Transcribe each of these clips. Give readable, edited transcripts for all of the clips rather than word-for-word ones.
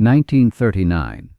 1939.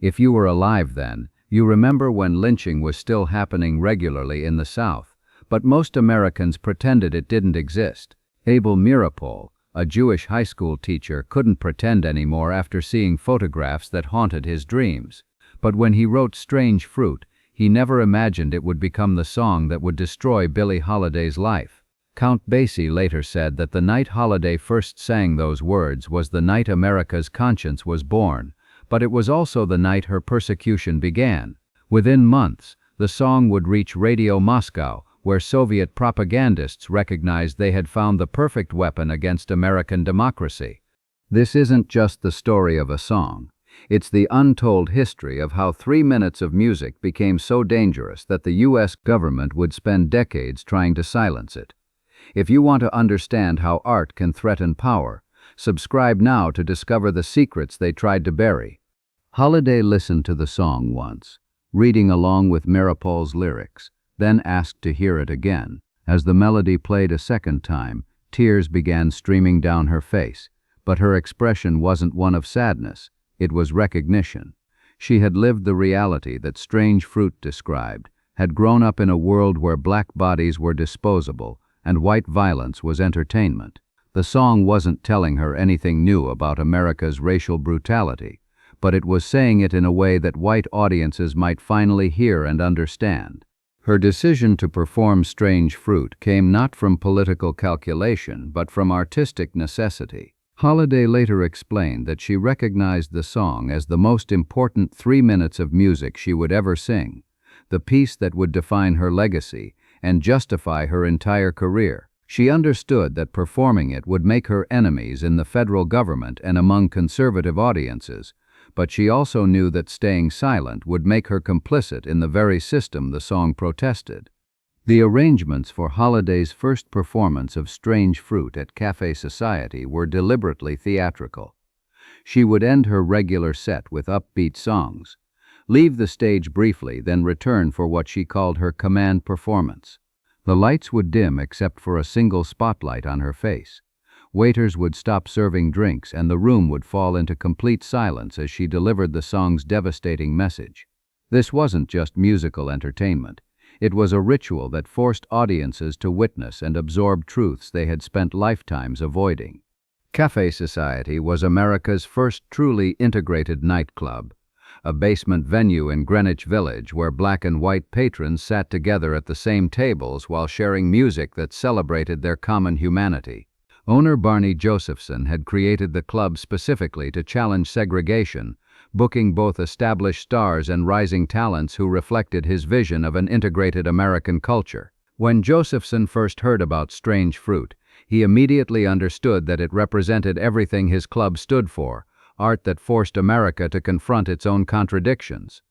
If you were alive then, you remember when lynching was still happening regularly in the South, but most Americans pretended it didn't exist. Abel Meeropol, a Jewish high school teacher, couldn't pretend anymore after seeing photographs that haunted his dreams. But when he wrote Strange Fruit, he never imagined it would become the song that would destroy Billie Holiday's life. Count Basie later said that the night Holiday first sang those words was the night America's conscience was born, but it was also the night her persecution began. Within months, the song would reach Radio Moscow, where Soviet propagandists recognized they had found the perfect weapon against American democracy. This isn't just the story of a song. It's the untold history of how 3 minutes of music became so dangerous that the U.S. government would spend decades trying to silence it. If you want to understand how art can threaten power, subscribe now to discover the secrets they tried to bury. Holiday listened to the song once, reading along with Meeropol's lyrics, then asked to hear it again. As the melody played a second time, tears began streaming down her face, but her expression wasn't one of sadness, it was recognition. She had lived the reality that Strange Fruit described, had grown up in a world where black bodies were disposable and white violence was entertainment. The song wasn't telling her anything new about America's racial brutality, but it was saying it in a way that white audiences might finally hear and understand. Her decision to perform Strange Fruit came not from political calculation, but from artistic necessity. Holiday later explained that she recognized the song as the most important 3 minutes of music she would ever sing, the piece that would define her legacy and justify her entire career. She understood that performing it would make her enemies in the federal government and among conservative audiences, but she also knew that staying silent would make her complicit in the very system the song protested. The arrangements for Holiday's first performance of Strange Fruit at Café Society were deliberately theatrical. She would end her regular set with upbeat songs, leave the stage briefly, then return for what she called her command performance. The lights would dim except for a single spotlight on her face. Waiters would stop serving drinks and the room would fall into complete silence as she delivered the song's devastating message. This wasn't just musical entertainment. It was a ritual that forced audiences to witness and absorb truths they had spent lifetimes avoiding. Café Society was America's first truly integrated nightclub, a basement venue in Greenwich Village where black and white patrons sat together at the same tables while sharing music that celebrated their common humanity. Owner Barney Josephson had created the club specifically to challenge segregation, booking both established stars and rising talents who reflected his vision of an integrated American culture. When Josephson first heard about Strange Fruit, he immediately understood that it represented everything his club stood for, art that forced America to confront its own contradictions.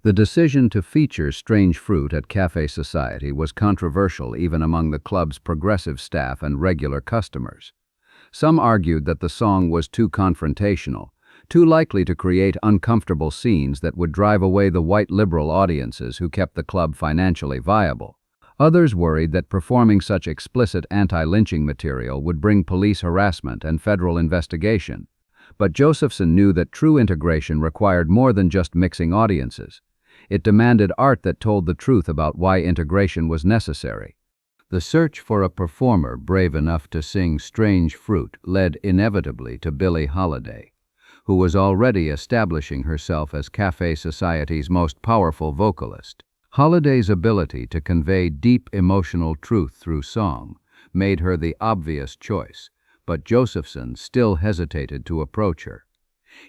The decision to feature Strange Fruit at Café Society was controversial even among the club's progressive staff and regular customers. Some argued that the song was too confrontational, too likely to create uncomfortable scenes that would drive away the white liberal audiences who kept the club financially viable. Others worried that performing such explicit anti-lynching material would bring police harassment and federal investigation. But Josephson knew that true integration required more than just mixing audiences. It demanded art that told the truth about why integration was necessary. The search for a performer brave enough to sing Strange Fruit led inevitably to Billie Holiday, who was already establishing herself as Café Society's most powerful vocalist. Holiday's ability to convey deep emotional truth through song made her the obvious choice, but Josephson still hesitated to approach her.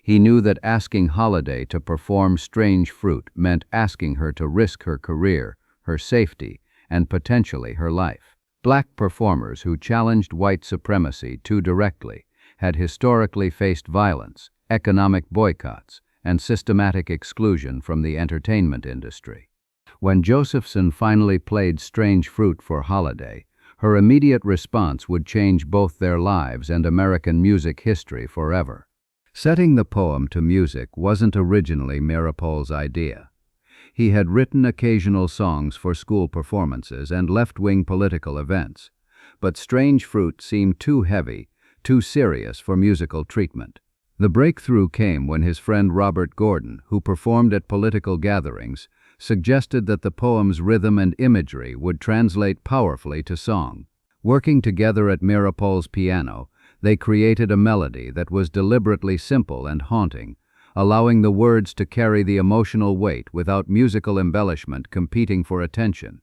He knew that asking Holiday to perform Strange Fruit meant asking her to risk her career, her safety, and potentially her life. Black performers who challenged white supremacy too directly had historically faced violence, economic boycotts, and systematic exclusion from the entertainment industry. When Josephson finally played Strange Fruit for Holiday, her immediate response would change both their lives and American music history forever. Setting the poem to music wasn't originally Meeropol's idea. He had written occasional songs for school performances and left-wing political events, but Strange Fruit seemed too heavy, too serious for musical treatment. The breakthrough came when his friend Robert Gordon, who performed at political gatherings, suggested that the poem's rhythm and imagery would translate powerfully to song. Working together at Meeropol's piano, they created a melody that was deliberately simple and haunting, allowing the words to carry the emotional weight without musical embellishment competing for attention.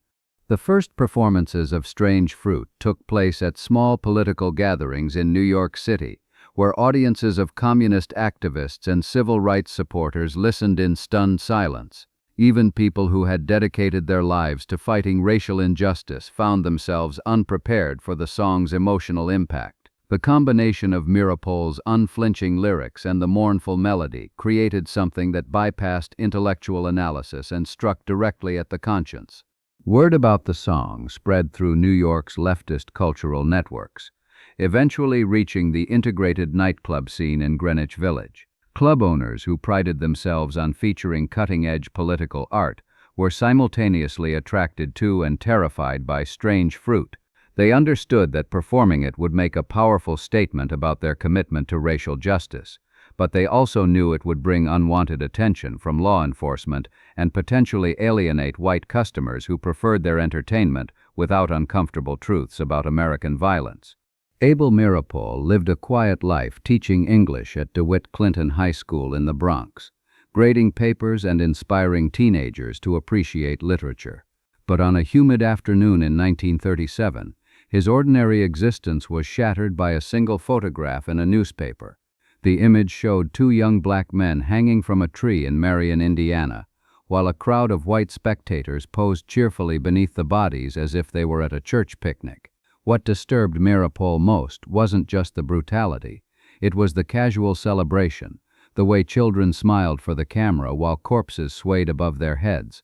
The first performances of Strange Fruit took place at small political gatherings in New York City, where audiences of communist activists and civil rights supporters listened in stunned silence. Even people who had dedicated their lives to fighting racial injustice found themselves unprepared for the song's emotional impact. The combination of Meeropol's unflinching lyrics and the mournful melody created something that bypassed intellectual analysis and struck directly at the conscience. Word about the song spread through New York's leftist cultural networks, eventually reaching the integrated nightclub scene in Greenwich Village. Club owners who prided themselves on featuring cutting-edge political art were simultaneously attracted to and terrified by Strange Fruit. They understood that performing it would make a powerful statement about their commitment to racial justice, but they also knew it would bring unwanted attention from law enforcement and potentially alienate white customers who preferred their entertainment without uncomfortable truths about American violence. Abel Meeropol lived a quiet life teaching English at DeWitt Clinton High School in the Bronx, grading papers and inspiring teenagers to appreciate literature. But on a humid afternoon in 1937, his ordinary existence was shattered by a single photograph in a newspaper. The image showed two young black men hanging from a tree in Marion, Indiana, while a crowd of white spectators posed cheerfully beneath the bodies as if they were at a church picnic. What disturbed Meeropol most wasn't just the brutality, it was the casual celebration, the way children smiled for the camera while corpses swayed above their heads.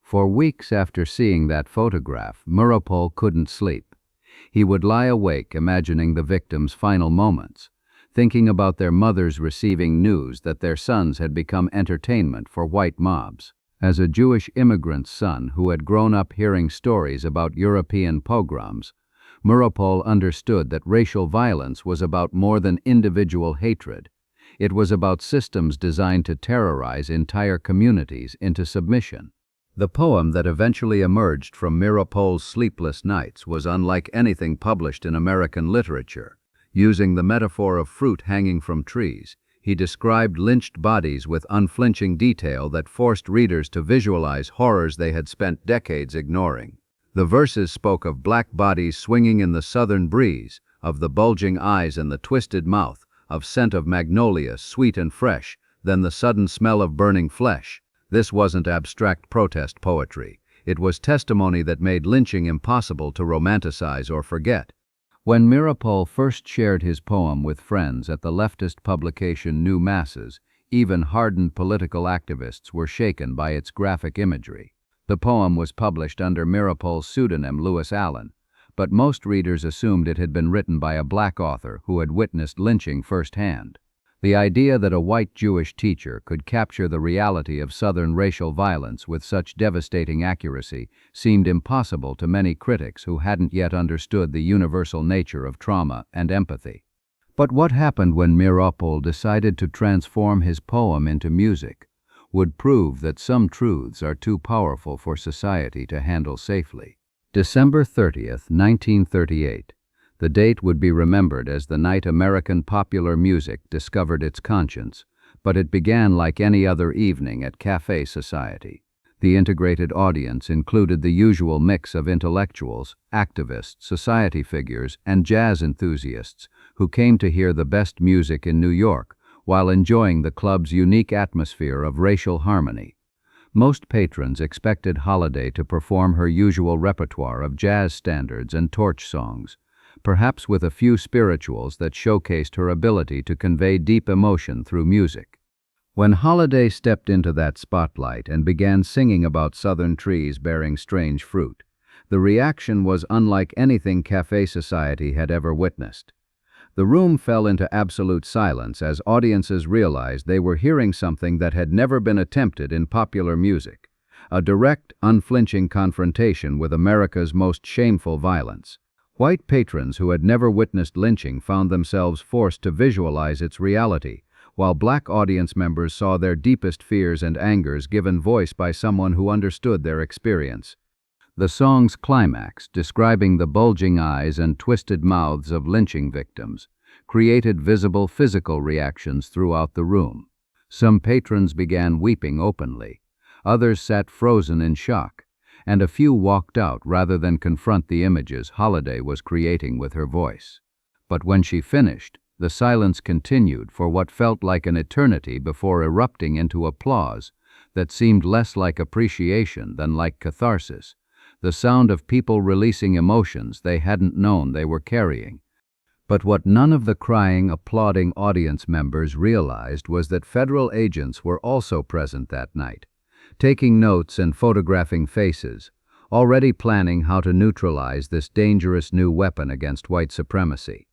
For weeks after seeing that photograph, Meeropol couldn't sleep. He would lie awake imagining the victims' final moments, thinking about their mothers receiving news that their sons had become entertainment for white mobs. As a Jewish immigrant's son who had grown up hearing stories about European pogroms, Meeropol understood that racial violence was about more than individual hatred. It was about systems designed to terrorize entire communities into submission. The poem that eventually emerged from Meeropol's sleepless nights was unlike anything published in American literature. Using the metaphor of fruit hanging from trees, he described lynched bodies with unflinching detail that forced readers to visualize horrors they had spent decades ignoring. The verses spoke of black bodies swinging in the southern breeze, of the bulging eyes and the twisted mouth, of scent of magnolia, sweet and fresh, then the sudden smell of burning flesh. This wasn't abstract protest poetry. It was testimony that made lynching impossible to romanticize or forget. When Meeropol first shared his poem with friends at the leftist publication New Masses, even hardened political activists were shaken by its graphic imagery. The poem was published under Meeropol's pseudonym Lewis Allen, but most readers assumed it had been written by a black author who had witnessed lynching firsthand. The idea that a white Jewish teacher could capture the reality of Southern racial violence with such devastating accuracy seemed impossible to many critics who hadn't yet understood the universal nature of trauma and empathy. But what happened when Meeropol decided to transform his poem into music would prove that some truths are too powerful for society to handle safely. December 30th, 1938. The date would be remembered as the night American popular music discovered its conscience, but it began like any other evening at Café Society. The integrated audience included the usual mix of intellectuals, activists, society figures, and jazz enthusiasts who came to hear the best music in New York, while enjoying the club's unique atmosphere of racial harmony. Most patrons expected Holiday to perform her usual repertoire of jazz standards and torch songs, perhaps with a few spirituals that showcased her ability to convey deep emotion through music. When Holiday stepped into that spotlight and began singing about southern trees bearing strange fruit, the reaction was unlike anything Café Society had ever witnessed. The room fell into absolute silence as audiences realized they were hearing something that had never been attempted in popular music, a direct, unflinching confrontation with America's most shameful violence. White patrons who had never witnessed lynching found themselves forced to visualize its reality, while black audience members saw their deepest fears and angers given voice by someone who understood their experience. The song's climax, describing the bulging eyes and twisted mouths of lynching victims, created visible physical reactions throughout the room. Some patrons began weeping openly, others sat frozen in shock, and a few walked out rather than confront the images Holiday was creating with her voice. But when she finished, the silence continued for what felt like an eternity before erupting into applause that seemed less like appreciation than like catharsis, the sound of people releasing emotions they hadn't known they were carrying. But what none of the crying, applauding audience members realized was that federal agents were also present that night, taking notes and photographing faces, already planning how to neutralize this dangerous new weapon against white supremacy.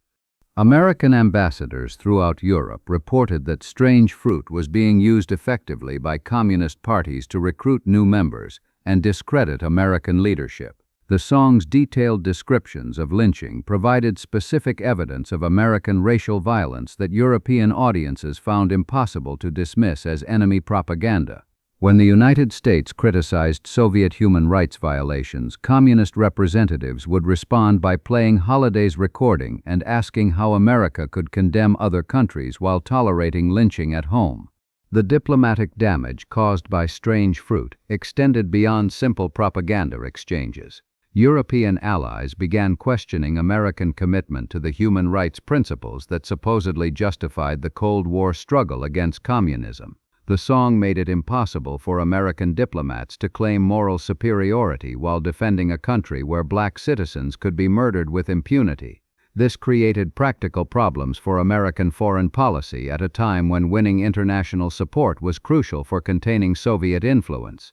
American ambassadors throughout Europe reported that strange fruit was being used effectively by communist parties to recruit new members and discredit American leadership. The song's detailed descriptions of lynching provided specific evidence of American racial violence that European audiences found impossible to dismiss as enemy propaganda. When the United States criticized Soviet human rights violations, communist representatives would respond by playing Holiday's recording and asking how America could condemn other countries while tolerating lynching at home. The diplomatic damage caused by strange fruit extended beyond simple propaganda exchanges. European allies began questioning American commitment to the human rights principles that supposedly justified the Cold War struggle against communism. The song made it impossible for American diplomats to claim moral superiority while defending a country where black citizens could be murdered with impunity. This created practical problems for American foreign policy at a time when winning international support was crucial for containing Soviet influence.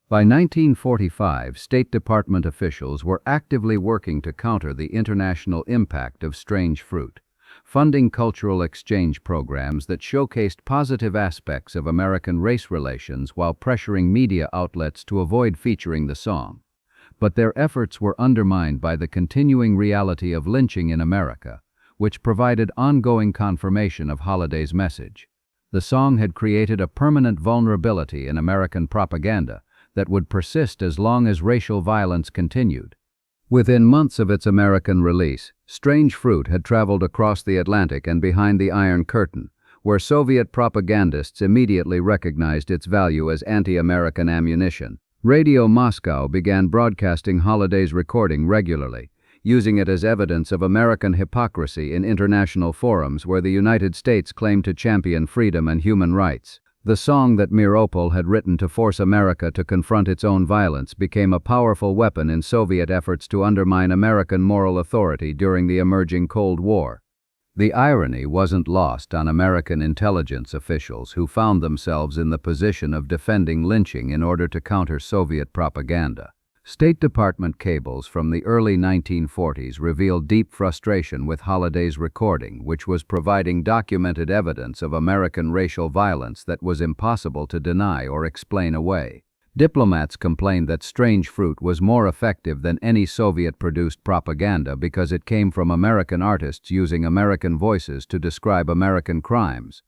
By 1945, State Department officials were actively working to counter the international impact of strange fruit, funding cultural exchange programs that showcased positive aspects of American race relations while pressuring media outlets to avoid featuring the song. But their efforts were undermined by the continuing reality of lynching in America, which provided ongoing confirmation of Holiday's message. The song had created a permanent vulnerability in American propaganda that would persist as long as racial violence continued. Within months of its American release, Strange Fruit had traveled across the Atlantic and behind the Iron Curtain, where Soviet propagandists immediately recognized its value as anti-American ammunition. Radio Moscow began broadcasting Holiday's recording regularly, using it as evidence of American hypocrisy in international forums where the United States claimed to champion freedom and human rights. The song that Miropol had written to force America to confront its own violence became a powerful weapon in Soviet efforts to undermine American moral authority during the emerging Cold War. The irony wasn't lost on American intelligence officials who found themselves in the position of defending lynching in order to counter Soviet propaganda. State Department cables from the early 1940s revealed deep frustration with Holiday's recording, which was providing documented evidence of American racial violence that was impossible to deny or explain away. Diplomats complained that Strange Fruit was more effective than any Soviet-produced propaganda because it came from American artists using American voices to describe American crimes.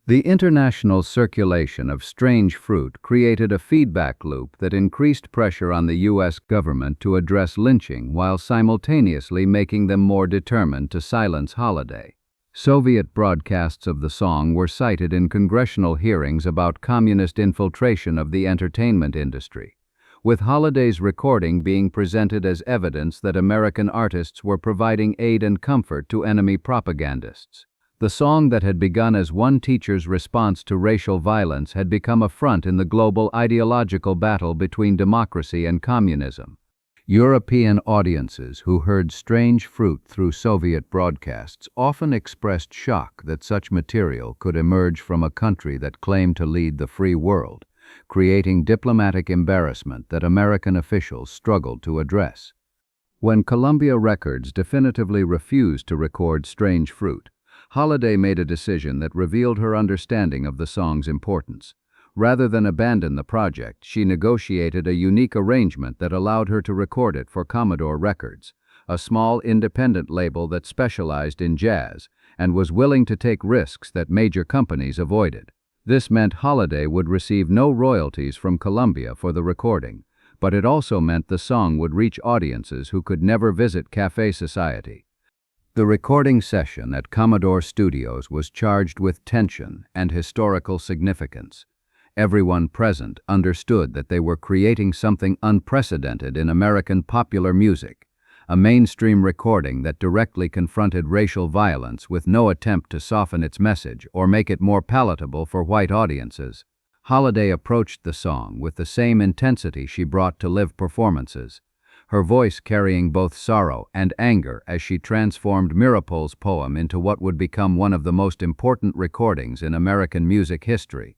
The international circulation of Strange Fruit created a feedback loop that increased pressure on the U.S. government to address lynching while simultaneously making them more determined to silence Holiday. Soviet broadcasts of the song were cited in congressional hearings about communist infiltration of the entertainment industry, with Holiday's recording being presented as evidence that American artists were providing aid and comfort to enemy propagandists. The song that had begun as one teacher's response to racial violence had become a front in the global ideological battle between democracy and communism. European audiences who heard Strange Fruit through Soviet broadcasts often expressed shock that such material could emerge from a country that claimed to lead the free world, creating diplomatic embarrassment that American officials struggled to address. When Columbia Records definitively refused to record Strange Fruit, Holiday made a decision that revealed her understanding of the song's importance. Rather than abandon the project, she negotiated a unique arrangement that allowed her to record it for Commodore Records, a small independent label that specialized in jazz, and was willing to take risks that major companies avoided. This meant Holiday would receive no royalties from Columbia for the recording, but it also meant the song would reach audiences who could never visit Café Society. The recording session at Commodore Studios was charged with tension and historical significance. Everyone present understood that they were creating something unprecedented in American popular music, a mainstream recording that directly confronted racial violence with no attempt to soften its message or make it more palatable for white audiences. Holiday approached the song with the same intensity she brought to live performances, her voice carrying both sorrow and anger as she transformed Meeropol's poem into what would become one of the most important recordings in American music history.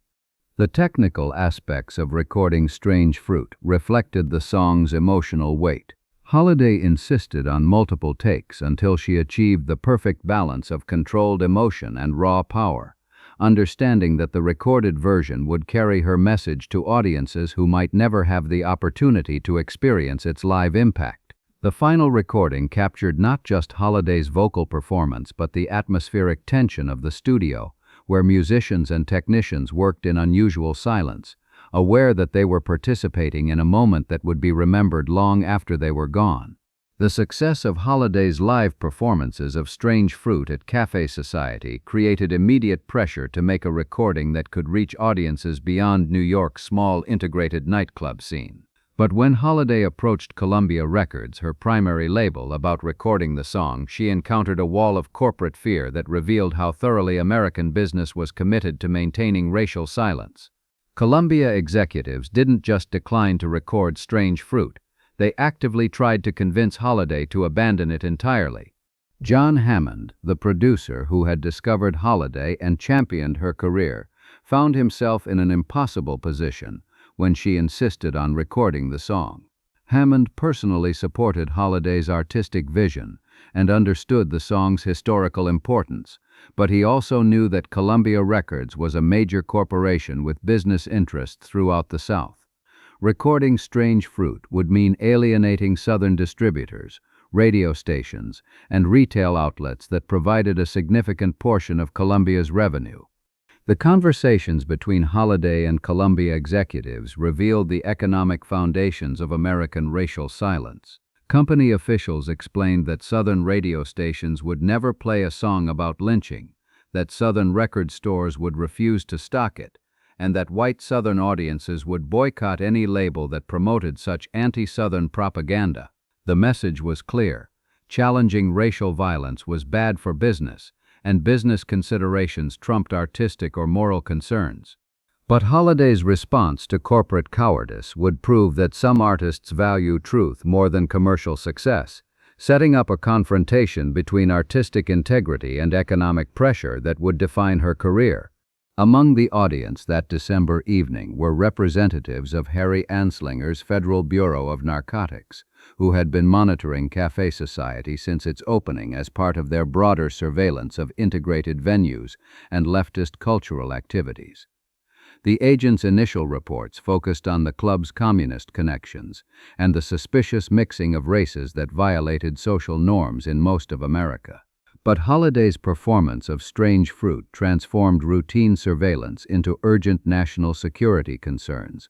The technical aspects of recording Strange Fruit reflected the song's emotional weight. Holiday insisted on multiple takes until she achieved the perfect balance of controlled emotion and raw power, understanding that the recorded version would carry her message to audiences who might never have the opportunity to experience its live impact. The final recording captured not just Holiday's vocal performance but the atmospheric tension of the studio, where musicians and technicians worked in unusual silence, aware that they were participating in a moment that would be remembered long after they were gone. The success of Holiday's live performances of Strange Fruit at Café Society created immediate pressure to make a recording that could reach audiences beyond New York's small integrated nightclub scene. But when Holiday approached Columbia Records, her primary label, about recording the song, she encountered a wall of corporate fear that revealed how thoroughly American business was committed to maintaining racial silence. Columbia executives didn't just decline to record Strange Fruit, they actively tried to convince Holiday to abandon it entirely. John Hammond, the producer who had discovered Holiday and championed her career, found himself in an impossible position when she insisted on recording the song. Hammond personally supported Holiday's artistic vision and understood the song's historical importance, but he also knew that Columbia Records was a major corporation with business interests throughout the South. Recording Strange Fruit would mean alienating Southern distributors, radio stations, and retail outlets that provided a significant portion of Columbia's revenue. The conversations between Holiday and Columbia executives revealed the economic foundations of American racial silence. Company officials explained that Southern radio stations would never play a song about lynching, that Southern record stores would refuse to stock it, and that white Southern audiences would boycott any label that promoted such anti-Southern propaganda. The message was clear: challenging racial violence was bad for business, and business considerations trumped artistic or moral concerns. But Holiday's response to corporate cowardice would prove that some artists value truth more than commercial success, setting up a confrontation between artistic integrity and economic pressure that would define her career. Among the audience that December evening were representatives of Harry Anslinger's Federal Bureau of Narcotics, who had been monitoring Café Society since its opening as part of their broader surveillance of integrated venues and leftist cultural activities. The agent's initial reports focused on the club's communist connections and the suspicious mixing of races that violated social norms in most of America. But Holiday's performance of Strange Fruit transformed routine surveillance into urgent national security concerns.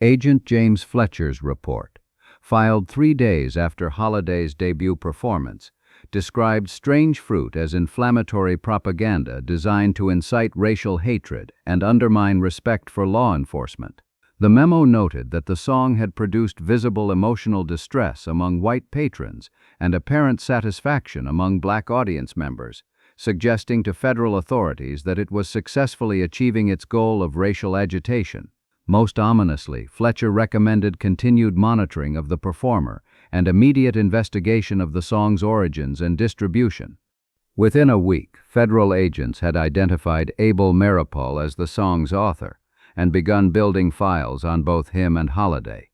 Agent James Fletcher's report, filed 3 days after Holiday's debut performance, described Strange Fruit as inflammatory propaganda designed to incite racial hatred and undermine respect for law enforcement. The memo noted that the song had produced visible emotional distress among white patrons and apparent satisfaction among black audience members, suggesting to federal authorities that it was successfully achieving its goal of racial agitation. Most ominously, Fletcher recommended continued monitoring of the performer and immediate investigation of the song's origins and distribution. Within a week, federal agents had identified Abel Meeropol as the song's author and begun building files on both him and Holiday.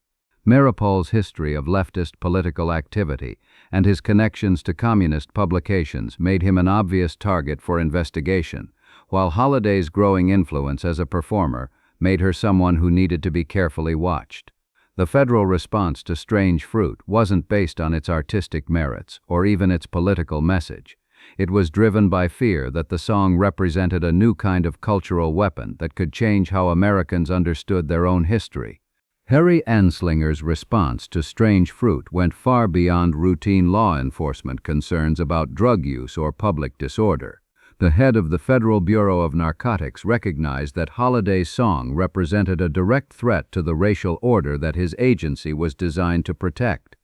Meeropol's history of leftist political activity and his connections to communist publications made him an obvious target for investigation, while Holiday's growing influence as a performer made her someone who needed to be carefully watched. The federal response to Strange Fruit wasn't based on its artistic merits or even its political message. It was driven by fear that the song represented a new kind of cultural weapon that could change how Americans understood their own history. Harry Anslinger's response to Strange Fruit went far beyond routine law enforcement concerns about drug use or public disorder. The head of the Federal Bureau of Narcotics recognized that Holiday's song represented a direct threat to the racial order that his agency was designed to protect,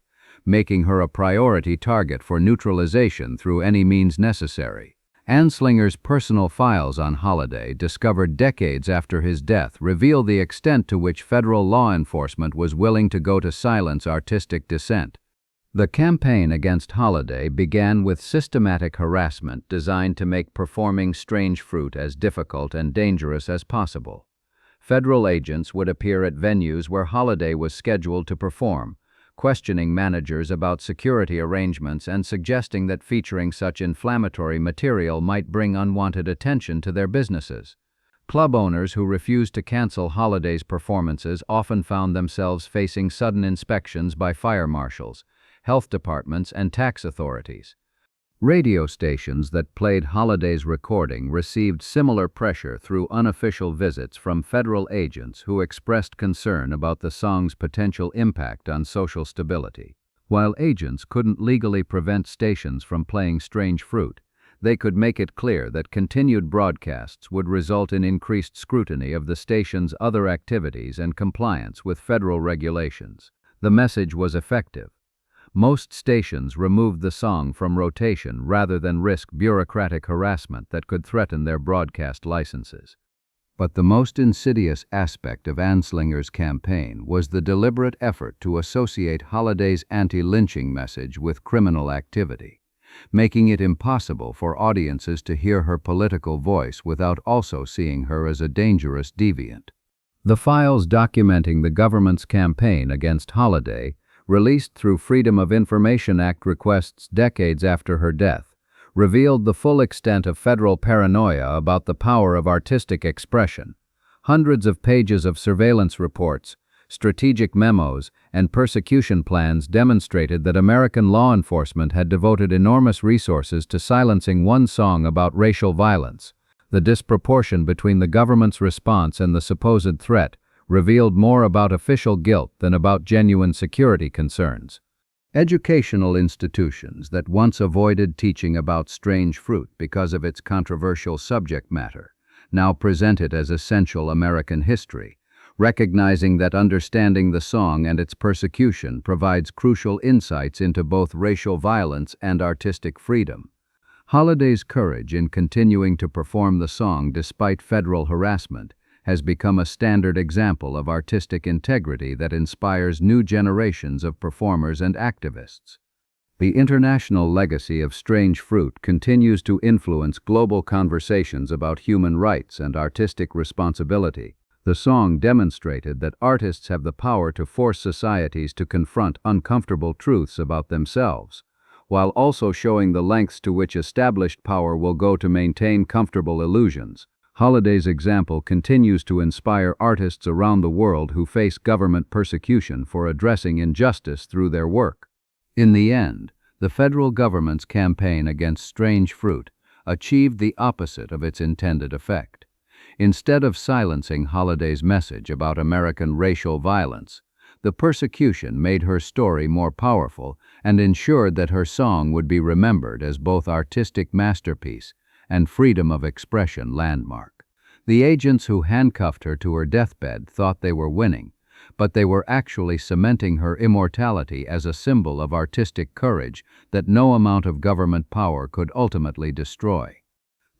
making her a priority target for neutralization through any means necessary. Anslinger's personal files on Holiday, discovered decades after his death, reveal the extent to which federal law enforcement was willing to go to silence artistic dissent. The campaign against Holiday began with systematic harassment designed to make performing Strange Fruit as difficult and dangerous as possible. Federal agents would appear at venues where Holiday was scheduled to perform, questioning managers about security arrangements and suggesting that featuring such inflammatory material might bring unwanted attention to their businesses. Club owners who refused to cancel Holiday's performances often found themselves facing sudden inspections by fire marshals, health departments, and tax authorities. Radio stations that played Holiday's recording received similar pressure through unofficial visits from federal agents who expressed concern about the song's potential impact on social stability. While agents couldn't legally prevent stations from playing Strange Fruit, they could make it clear that continued broadcasts would result in increased scrutiny of the station's other activities and compliance with federal regulations. The message was effective. Most stations removed the song from rotation rather than risk bureaucratic harassment that could threaten their broadcast licenses. But the most insidious aspect of Anslinger's campaign was the deliberate effort to associate Holiday's anti-lynching message with criminal activity, making it impossible for audiences to hear her political voice without also seeing her as a dangerous deviant. The files documenting the government's campaign against Holiday, released through Freedom of Information Act requests decades after her death, revealed the full extent of federal paranoia about the power of artistic expression. Hundreds of pages of surveillance reports, strategic memos, and persecution plans demonstrated that American law enforcement had devoted enormous resources to silencing one song about racial violence. The disproportion between the government's response and the supposed threat revealed more about official guilt than about genuine security concerns. Educational institutions that once avoided teaching about Strange Fruit because of its controversial subject matter now present it as essential American history, recognizing that understanding the song and its persecution provides crucial insights into both racial violence and artistic freedom. Holiday's courage in continuing to perform the song despite federal harassment has become a standard example of artistic integrity that inspires new generations of performers and activists. The international legacy of Strange Fruit continues to influence global conversations about human rights and artistic responsibility. The song demonstrated that artists have the power to force societies to confront uncomfortable truths about themselves, while also showing the lengths to which established power will go to maintain comfortable illusions. Holiday's example continues to inspire artists around the world who face government persecution for addressing injustice through their work. In the end, the federal government's campaign against Strange Fruit achieved the opposite of its intended effect. Instead of silencing Holiday's message about American racial violence, the persecution made her story more powerful and ensured that her song would be remembered as both artistic masterpiece and freedom of expression landmark. The agents who handcuffed her to her deathbed thought they were winning, but they were actually cementing her immortality as a symbol of artistic courage that no amount of government power could ultimately destroy.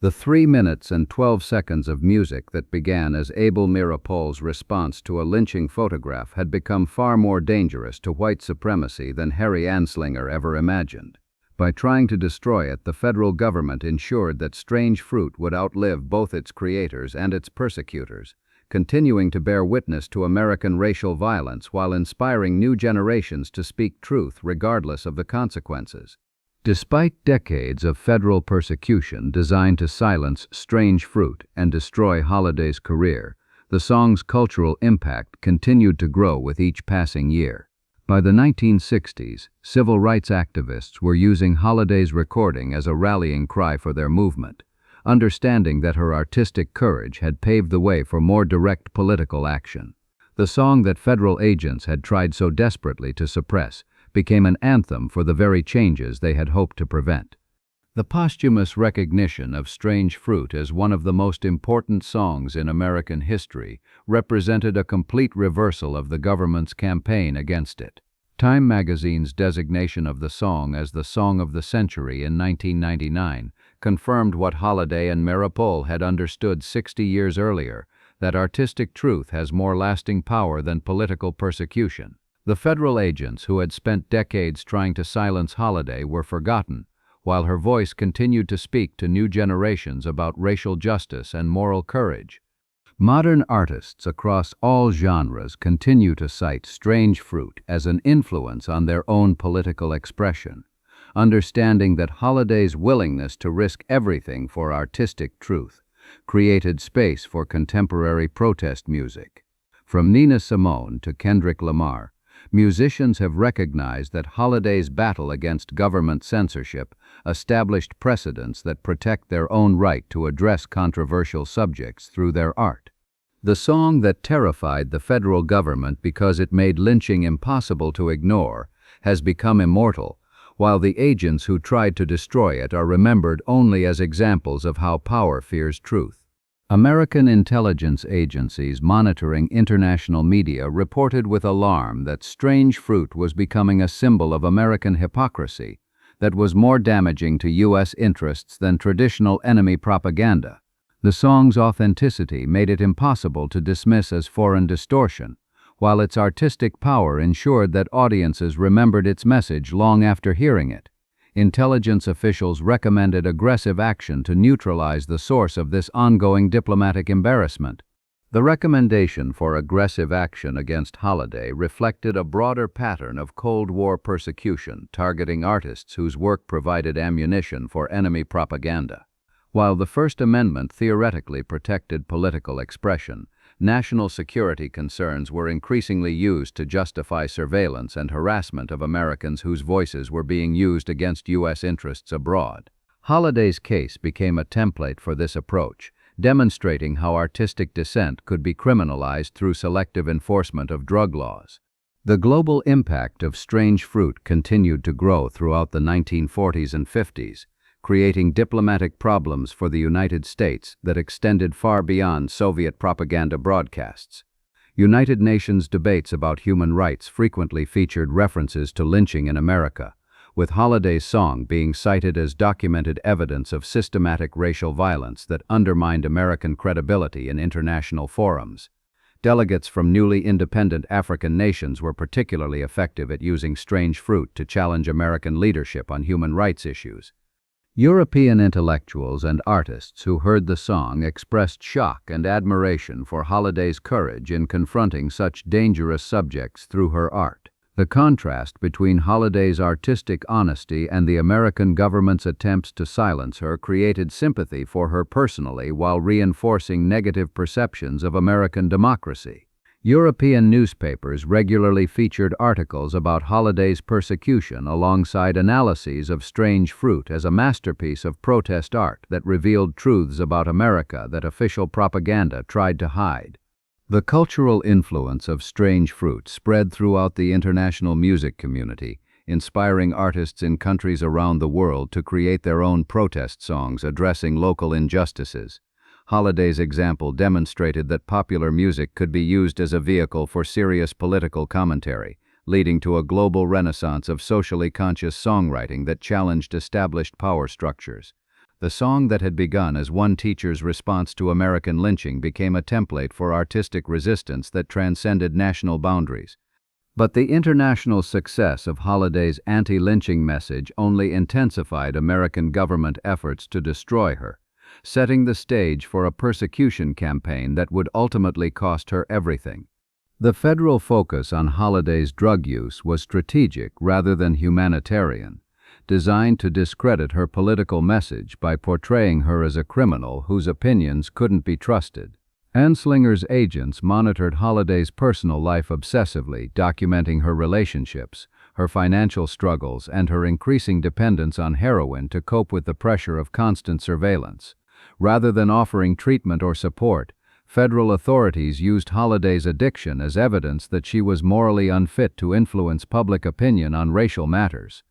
The 3 minutes and 12 seconds of music that began as Abel Meeropol's response to a lynching photograph had become far more dangerous to white supremacy than Harry Anslinger ever imagined. By trying to destroy it, the federal government ensured that Strange Fruit would outlive both its creators and its persecutors, continuing to bear witness to American racial violence while inspiring new generations to speak truth regardless of the consequences. Despite decades of federal persecution designed to silence Strange Fruit and destroy Holiday's career, the song's cultural impact continued to grow with each passing year. By the 1960s, civil rights activists were using Holiday's recording as a rallying cry for their movement, understanding that her artistic courage had paved the way for more direct political action. The song that federal agents had tried so desperately to suppress became an anthem for the very changes they had hoped to prevent. The posthumous recognition of Strange Fruit as one of the most important songs in American history represented a complete reversal of the government's campaign against it. Time magazine's designation of the song as the Song of the Century in 1999 confirmed what Holiday and Meeropol had understood 60 years earlier, that artistic truth has more lasting power than political persecution. The federal agents who had spent decades trying to silence Holiday were forgotten, while her voice continued to speak to new generations about racial justice and moral courage. Modern artists across all genres continue to cite Strange Fruit as an influence on their own political expression, understanding that Holiday's willingness to risk everything for artistic truth created space for contemporary protest music. From Nina Simone to Kendrick Lamar, musicians have recognized that Holiday's battle against government censorship established precedents that protect their own right to address controversial subjects through their art. The song that terrified the federal government because it made lynching impossible to ignore has become immortal, while the agents who tried to destroy it are remembered only as examples of how power fears truth. American intelligence agencies monitoring international media reported with alarm that Strange Fruit was becoming a symbol of American hypocrisy that was more damaging to U.S. interests than traditional enemy propaganda. The song's authenticity made it impossible to dismiss as foreign distortion, while its artistic power ensured that audiences remembered its message long after hearing it. Intelligence officials recommended aggressive action to neutralize the source of this ongoing diplomatic embarrassment. The recommendation for aggressive action against Holiday reflected a broader pattern of Cold War persecution targeting artists whose work provided ammunition for enemy propaganda. While the First Amendment theoretically protected political expression, national security concerns were increasingly used to justify surveillance and harassment of Americans whose voices were being used against U.S. interests abroad. Holiday's case became a template for this approach, demonstrating how artistic dissent could be criminalized through selective enforcement of drug laws. The global impact of Strange Fruit continued to grow throughout the 1940s and 50s, creating diplomatic problems for the United States that extended far beyond Soviet propaganda broadcasts. United Nations debates about human rights frequently featured references to lynching in America, with Holiday's song being cited as documented evidence of systematic racial violence that undermined American credibility in international forums. Delegates from newly independent African nations were particularly effective at using Strange Fruit to challenge American leadership on human rights issues. European intellectuals and artists who heard the song expressed shock and admiration for Holiday's courage in confronting such dangerous subjects through her art. The contrast between Holiday's artistic honesty and the American government's attempts to silence her created sympathy for her personally while reinforcing negative perceptions of American democracy. European newspapers regularly featured articles about Holiday's persecution alongside analyses of Strange Fruit as a masterpiece of protest art that revealed truths about America that official propaganda tried to hide. The cultural influence of Strange Fruit spread throughout the international music community, inspiring artists in countries around the world to create their own protest songs addressing local injustices. Holiday's example demonstrated that popular music could be used as a vehicle for serious political commentary, leading to a global renaissance of socially conscious songwriting that challenged established power structures. The song that had begun as one teacher's response to American lynching became a template for artistic resistance that transcended national boundaries. But the international success of Holiday's anti-lynching message only intensified American government efforts to destroy her, setting the stage for a persecution campaign that would ultimately cost her everything. The federal focus on Holiday's drug use was strategic rather than humanitarian, designed to discredit her political message by portraying her as a criminal whose opinions couldn't be trusted. Anslinger's agents monitored Holiday's personal life obsessively, documenting her relationships, her financial struggles, and her increasing dependence on heroin to cope with the pressure of constant surveillance. Rather than offering treatment or support, federal authorities used Holiday's addiction as evidence that she was morally unfit to influence public opinion on racial matters.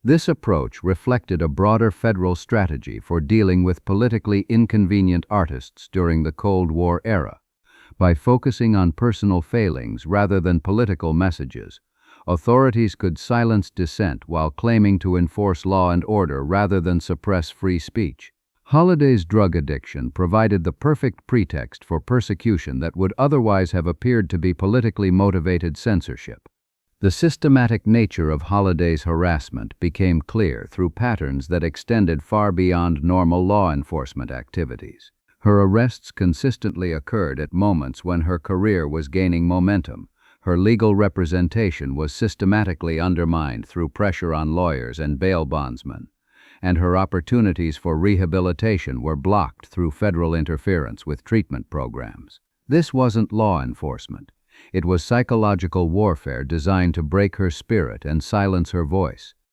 This approach reflected a broader federal strategy for dealing with politically inconvenient artists during the Cold War era. By focusing on personal failings rather than political messages, authorities could silence dissent while claiming to enforce law and order rather than suppress free speech. Holiday's drug addiction provided the perfect pretext for persecution that would otherwise have appeared to be politically motivated censorship. The systematic nature of Holiday's harassment became clear through patterns that extended far beyond normal law enforcement activities. Her arrests consistently occurred at moments when her career was gaining momentum. Her legal representation was systematically undermined through pressure on lawyers and bail bondsmen, and her opportunities for rehabilitation were blocked through federal interference with treatment programs. This wasn't law enforcement. It was psychological warfare designed to break her spirit and silence her voice.